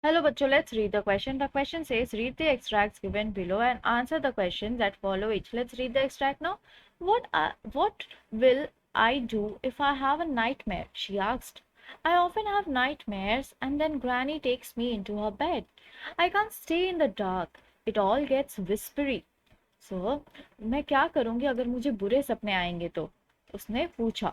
Hello, bachcho. Let's read the question. The question says, read the extracts given below and answer the questions that follow each. Let's read the extract now. What will I do if I have a nightmare? She asked. I often have nightmares, and then Granny takes me into her bed. I can't stay in the dark. It all gets whispery. So, मैं क्या करूँगी अगर मुझे बुरे सपने आएंगे तो? उसने पूछा।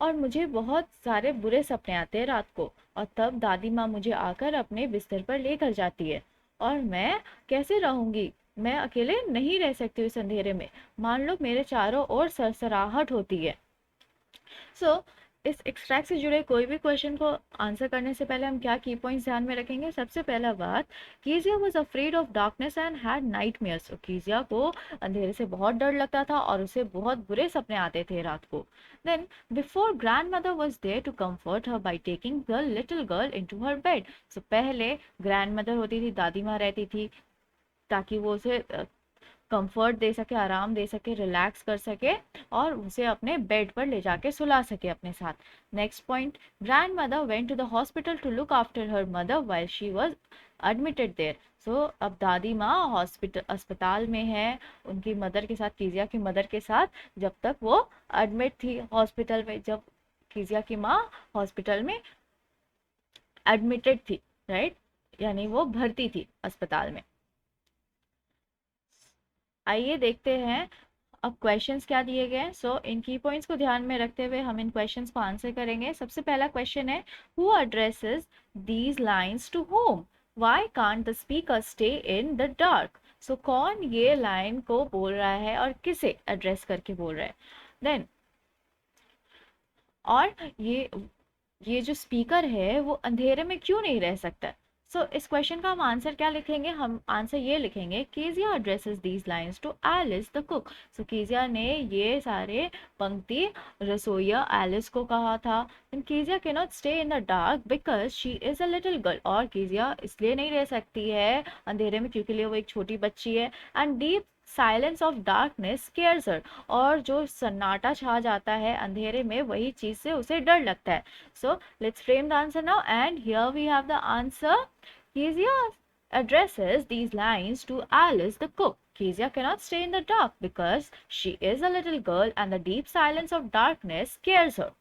और मुझे बहुत सारे बुरे सपने आते हैं रात को, और तब दादी माँ मुझे आकर अपने बिस्तर पर लेकर जाती है। और मैं कैसे रहूंगी? मैं अकेले नहीं रह सकती हूँ इस अंधेरे में। मान लो मेरे चारों ओर सरसराहट होती है। सो इस एक्सट्रैक्ट से जुड़े कोई भी क्वेश्चन को आंसर करने से पहले हम क्या की पॉइंट्स ध्यान में रखेंगे? सबसे पहला बात, Keziah was afraid of darkness and had nightmares. Keziah को अंधेरे से बहुत डर लगता था और उसे बहुत बुरे सपने आते थे रात को। Then before grandmother was there to comfort her by taking the little girl in to her bed. So पहले ग्रैंड मदर होती थी, दादी माँ रहती थी, ताकि वो उसे कंफर्ट दे सके, आराम दे सके, रिलैक्स कर सके और उसे अपने बेड पर ले जाके सुला सके अपने साथ। Next point, grand mother went to the hospital to look after her mother while she was admitted there. So अब दादी माँ हॉस्पिटल अस्पताल में है उनकी मदर के साथ, कीजिया की मदर के साथ, जब तक वो एडमिट थी हॉस्पिटल में, जब कीजिया की माँ हॉस्पिटल में एडमिटेड थी, राइट, यानी वो भर्ती थी अस्पताल में। आइए देखते हैं अब क्वेश्चंस क्या दिए गए हैं। सो इन की पॉइंट्स को ध्यान में रखते हुए हम इन क्वेश्चंस को आंसर करेंगे। सबसे पहला क्वेश्चन है, who addresses these lines to whom? Why can't the speaker stay in the dark? So कौन ये लाइन को बोल रहा है और किसे एड्रेस करके बोल रहा है? देन और ये जो स्पीकर है वो अंधेरे में क्यों नहीं रह सकता? सो इस क्वेश्चन का हम आंसर क्या लिखेंगे? हम आंसर ये लिखेंगे, Kezia addresses these lines to Alice the cook. So Kezia ने ये सारे पंक्ति रसोइया एलिस को कहा था। And Kezia can not stay in the dark because she is a little girl. और कीजिया इसलिए नहीं रह सकती है अंधेरे में क्योंकि वो एक छोटी बच्ची है। And deep silence of darkness scares her. और जो सन्नाटा छा जाता है अंधेरे में, वही चीज से उसे डर लगता है। So let's frame the answer now, and here we have the answer. Kezia addresses these lines to Alice the cook. Kezia cannot stay in the dark because she is a little girl and the deep silence of darkness scares her.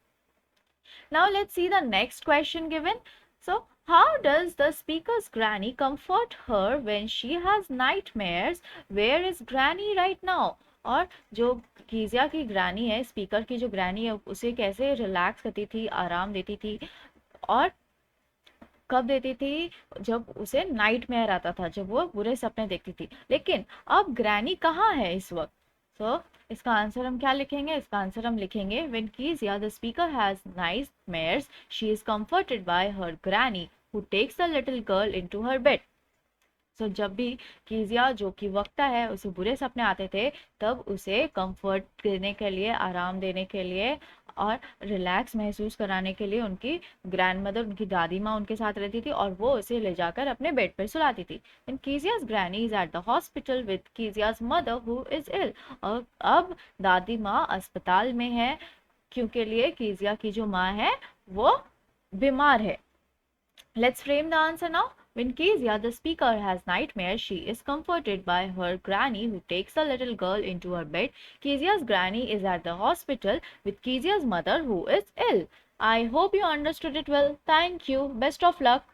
Now let's see the next question given. So, how does the speaker's granny comfort her when she has nightmares? Where is granny right now? और जो कीजिया की ग्रानी है, speaker की जो ग्रानी है, उसे कैसे relax करती थी, आराम देती थी, और कब देती थी? जब उसे नाइटमेयर आता था, जब वो बुरे सपने देखती थी। लेकिन अब ग्रैनी कहाँ है इस वक्त? सो इसका आंसर हम क्या लिखेंगे? इसका आंसर हम लिखेंगे, when Kezia the speaker has nightmares she is comforted by her granny who takes the little girl into her bed. So जब भी कीजिया जो कि वक्ता है उसे बुरे सपने आते थे, तब उसे कंफर्ट देने के लिए, आराम देने के लिए और रिलैक्स महसूस कराने के लिए उनकी ग्रैंड मदर, उनकी दादी माँ उनके साथ रहती थी और वो उसे ले जाकर अपने बेड पर सुलाती थी। And Kezia's granny is at the hospital with Kezia's mother who is ill. और अब दादी माँ अस्पताल में है क्योंकि लिए कीजिया की जो माँ है वो बीमार है। Let's frame the answer now. When Kezia, the speaker, has nightmares, she is comforted by her granny who takes the little girl into her bed. Kezia's granny is at the hospital with Kezia's mother who is ill. I hope you understood it well. Thank you. Best of luck.